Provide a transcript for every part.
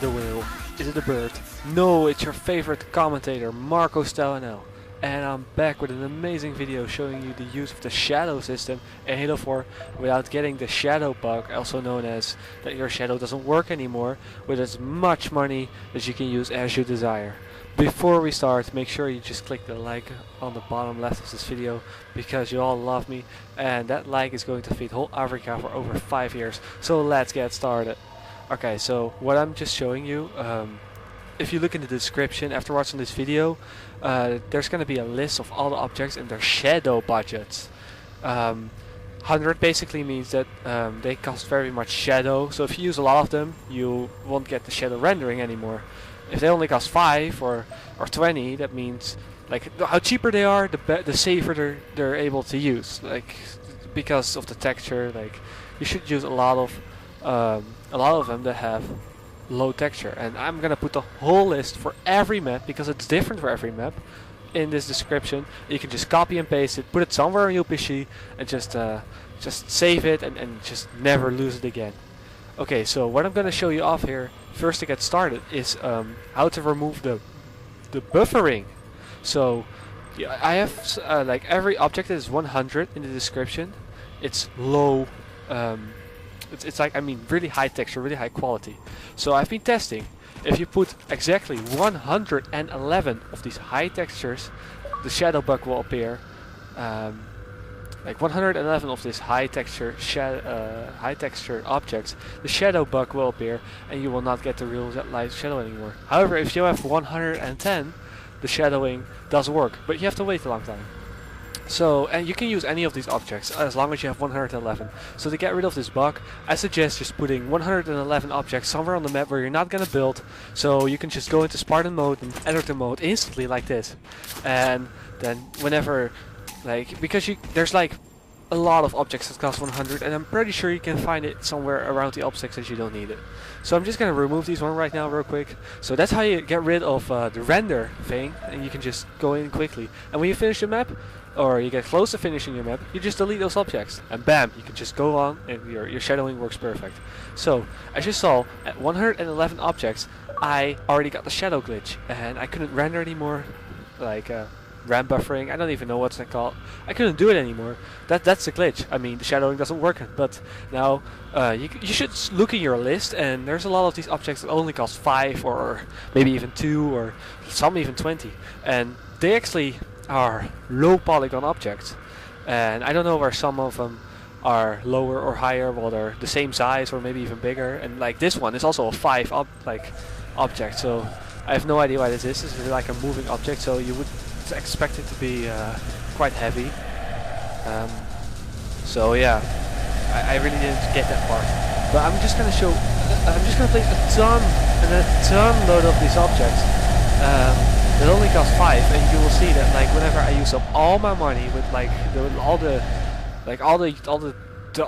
it a whale? Is it a bird? No, it's your favorite commentator, Marco Stellanel. And I'm back with an amazing video showing you the use of the shadow system in Halo 4 without getting the shadow bug, also known as that your shadow doesn't work anymore, with as much money as you can use as you desire. Before we start, make sure you just click the like on the bottom left of this video because you all love me, and that like is going to feed whole Africa for over 5 years. So let's get started. Okay, so what I'm just showing you, if you look in the description after watching this video, there's going to be a list of all the objects and their shadow budgets. 100 basically means that they cost very much shadow, so if you use a lot of them you won't get the shadow rendering anymore. If they only cost 5 or 20, that means like how cheaper they are, the safer they're able to use, like because of the texture. Like you should use a lot of them that have low texture, and I'm gonna put the whole list for every map because it's different for every map in this description. You can just copy and paste it, put it somewhere on your PC, and just save it and just never lose it again. Okay, so what I'm gonna show you off here first to get started is how to remove the buffering. So yeah, I have like every object that is 100 in the description. It's low. It's like, I mean, really high texture, really high quality. So I've been testing. If you put exactly 111 of these high textures, the shadow bug will appear. Like 111 of these high texture objects, the shadow bug will appear, and you will not get the real light shadow anymore. However, if you have 110, the shadowing does work, but you have to wait a long time. So, and you can use any of these objects as long as you have 111. So to get rid of this bug, I suggest just putting 111 objects somewhere on the map where you're not gonna build. So you can just go into Spartan mode and enter the mode instantly like this. And then whenever, like, because there's like a lot of objects that cost 100, and I'm pretty sure you can find it somewhere around the objects that you don't need it. So I'm just gonna remove these one right now real quick. So that's how you get rid of the render thing, and you can just go in quickly. And when you finish the map, or you get close to finishing your map, you just delete those objects, and bam, you can just go on, and your shadowing works perfect. So as you saw, at 111 objects, I already got the shadow glitch, and I couldn't render anymore, like RAM buffering. I don't even know what's that called. I couldn't do it anymore. That's the glitch. I mean, the shadowing doesn't work. But now you should look in your list, and there's a lot of these objects that only cost 5 or maybe even 2 or some even 20, and they actually are low polygon objects. And I don't know where some of them are lower or higher, while they're the same size or maybe even bigger. And like this one is also a 5 object. So I have no idea why this is. This is like a moving object, so you would expect it to be quite heavy. So yeah, I really didn't get that part. But I'm just gonna show. I'm just gonna place a ton load of these objects. That only cost 5, and you will see that like whenever I use up all my money with like all the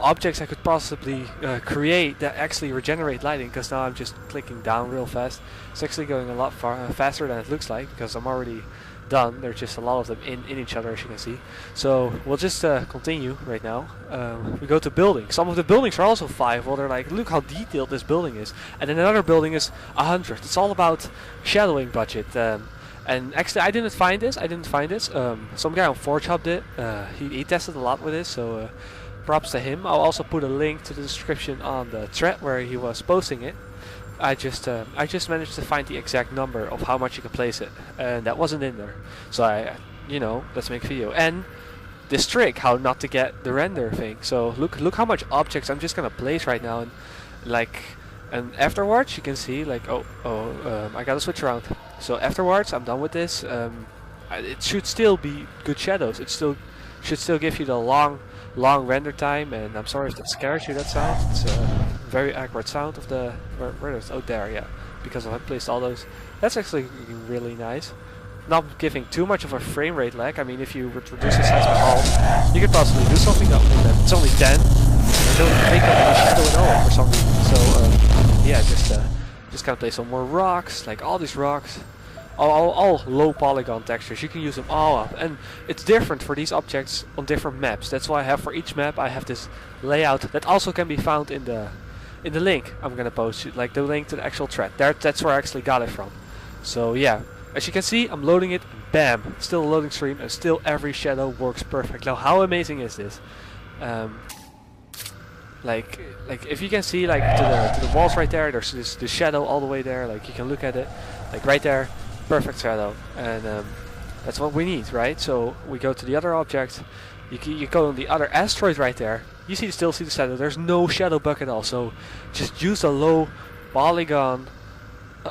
objects I could possibly create that actually regenerate lighting, because now I'm just clicking down real fast. It's actually going a lot faster than it looks like, because I'm already done. There's just a lot of them in each other, as you can see. So we'll just continue right now. We go to buildings. Some of the buildings are also 5. Well, they're like, look how detailed this building is. And then another building is 100. It's all about shadowing budget. And actually, I didn't find this. Some guy on 4Chop did. He tested a lot with this, so props to him. I'll also put a link to the description on the thread where he was posting it. I just managed to find the exact number of how much you can place it, and that wasn't in there. So let's make a video. And this trick, how not to get the render thing. So look how much objects I'm just gonna place right now, and afterwards you can see like I gotta switch around. So afterwards I'm done with this. It should still be good shadows. It should still give you the long render time. And I'm sorry if that scares you, that sound. It's a very accurate sound of the where is, oh there, yeah, because I placed all those. That's actually really nice. Not giving too much of a frame rate lag. I mean, if you would reduce the size by half, you could possibly do something up with that. It's only 10. I don't make up any shadow at all for some reason. So yeah, just kind of place some more rocks, like all these rocks. All low polygon textures. You can use them all up, and it's different for these objects on different maps. That's why I have for each map I have this layout that also can be found in the in the link I'm gonna post, like the link to the actual thread. That's where I actually got it from. So yeah, as you can see, I'm loading it, bam, still a loading screen, and still every shadow works perfect. Now how amazing is this? Like if you can see, like to the walls right there, there's the shadow all the way there, like you can look at it, like right there, perfect shadow. And that's what we need, right? So we go to the other object, you go on the other asteroid right there, you still see the shadow, there's no shadow bug at all. So just use a low polygon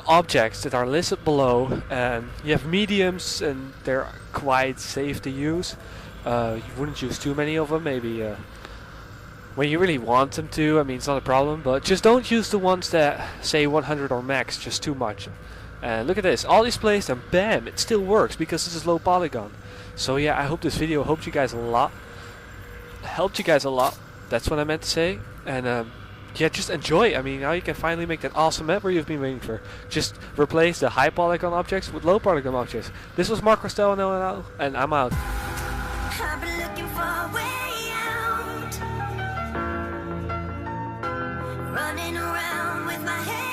objects that are listed below, and you have mediums and they're quite safe to use. You wouldn't use too many of them, maybe when you really want them to. I mean, it's not a problem, but just don't use the ones that say 100 or max, just too much. And look at this, all these placed and bam, it still works because this is low polygon. So yeah, I hope this video helped you guys a lot. That's what I meant to say. And yeah, just enjoy. I mean, now you can finally make that awesome map where you've been waiting for. Just replace the high polygon objects with low polygon objects. This was Marco Stelano, and I'm out. I've been looking for a way out, running around with my head